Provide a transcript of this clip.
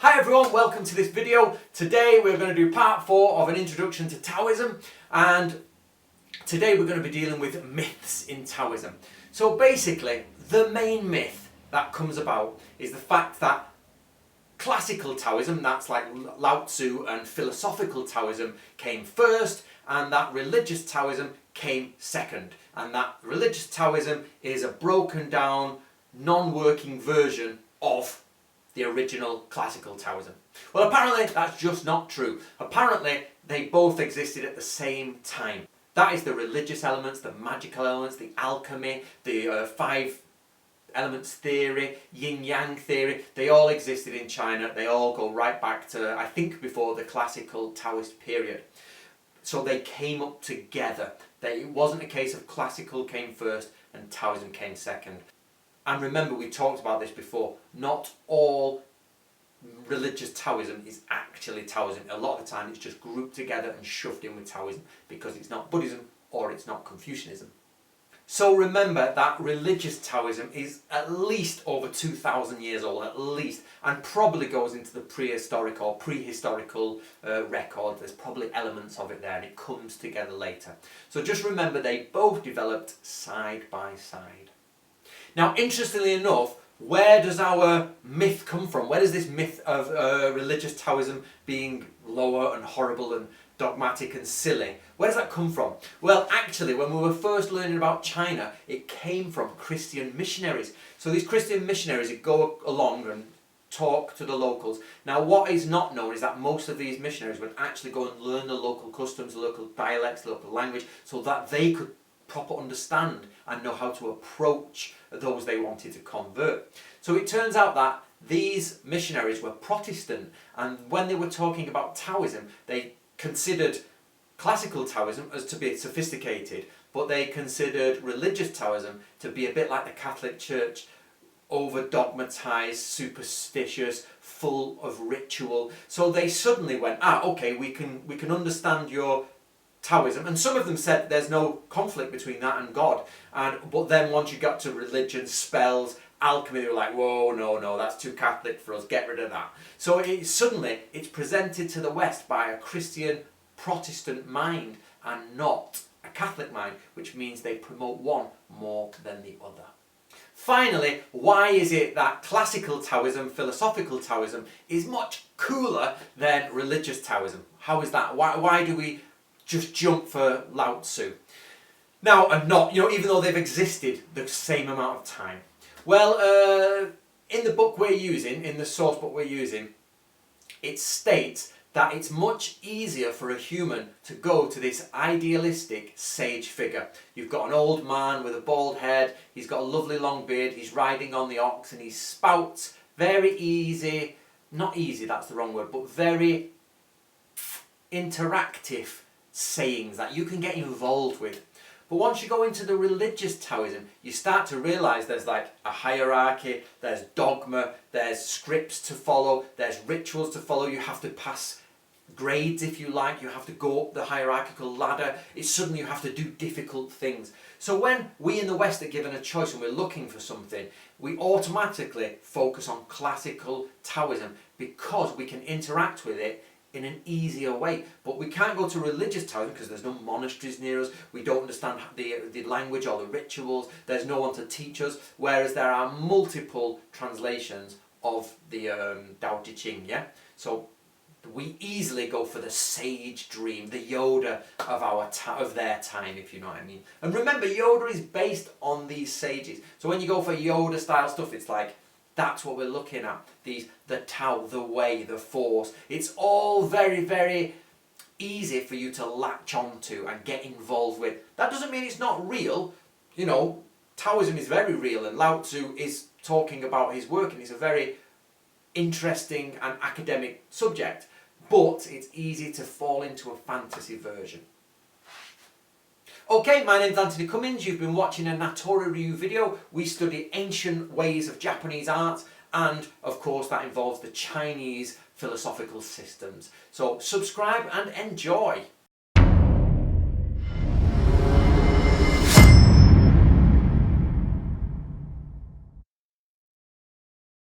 Hi everyone, welcome to this video. Today we're going to do part 4 of an introduction to Taoism, and today we're going to be dealing with myths in Taoism. So basically, the main myth that comes about is the fact that classical Taoism, that's like Lao Tzu, and philosophical Taoism came first, and that religious Taoism came second. And that religious Taoism is a broken down, non-working version of the original classical Taoism. Well, apparently that's just not true. Apparently they both existed at the same time. That is the religious elements, the magical elements, the alchemy, the 5 elements theory, yin-yang theory. They all existed in China. They all go right back to, I think, before the classical Taoist period. So they came up together. It wasn't a case of classical came first and Taoism came second. And remember, we talked about this before, not all religious Taoism is actually Taoism. A lot of the time it's just grouped together and shoved in with Taoism because it's not Buddhism or it's not Confucianism. So remember that religious Taoism is at least over 2,000 years old, at least, and probably goes into the prehistoric or prehistorical record. There's probably elements of it there and it comes together later. So just remember they both developed side by side. Now, interestingly enough, where does our myth come from? Where does this myth of religious Taoism being lower and horrible and dogmatic and silly, where does that come from? Well, actually, when we were first learning about China, it came from Christian missionaries. So these Christian missionaries would go along and talk to the locals. Now, what is not known is that most of these missionaries would actually go and learn the local customs, the local dialects, the local language, so that they could properly understand and know how to approach those they wanted to convert. So it turns out that these missionaries were Protestant, and when they were talking about Taoism, they considered classical Taoism as to be sophisticated, but they considered religious Taoism to be a bit like the Catholic Church, over-dogmatized, superstitious, full of ritual. So they suddenly went, okay, we can understand your Taoism, and some of them said there's no conflict between that and God, but then once you got to religion, spells, alchemy, they were like, whoa, no, that's too Catholic for us, get rid of that. So suddenly it's presented to the West by a Christian Protestant mind and not a Catholic mind, which means they promote one more than the other. Finally, why is it that classical Taoism, philosophical Taoism, is much cooler than religious Taoism? How is that? Why do we just jump for Lao Tzu? Now, and not, even though they've existed the same amount of time. Well, in the book we're using, in the source book we're using, it states that it's much easier for a human to go to this idealistic sage figure. You've got an old man with a bald head, he's got a lovely long beard, he's riding on the ox, and he spouts very easy, not easy, that's the wrong word, but very interactive sayings that you can get involved with. But once you go into the religious Taoism, you start to realise there's like a hierarchy, there's dogma, there's scripts to follow, there's rituals to follow, you have to pass grades if you like, you have to go up the hierarchical ladder, it's suddenly you have to do difficult things. So when we in the West are given a choice and we're looking for something, we automatically focus on classical Taoism because we can interact with it in an easier way. But we can't go to religious Taoism because there's no monasteries near us, we don't understand the language or the rituals, there's no one to teach us, whereas there are multiple translations of the Tao Te Ching, yeah? So we easily go for the sage dream, the Yoda of their time, if you know what I mean. And remember, Yoda is based on these sages. So when you go for Yoda style stuff, it's like, that's what we're looking at. The Tao, the way, the force. It's all very, very easy for you to latch onto and get involved with. That doesn't mean it's not real. Taoism is very real, and Lao Tzu is talking about his work, and it's a very interesting and academic subject. But it's easy to fall into a fantasy version. Okay, my name's Anthony Cummins, you've been watching a Natori Ryu video. We study ancient ways of Japanese art, and of course that involves the Chinese philosophical systems. So subscribe and enjoy.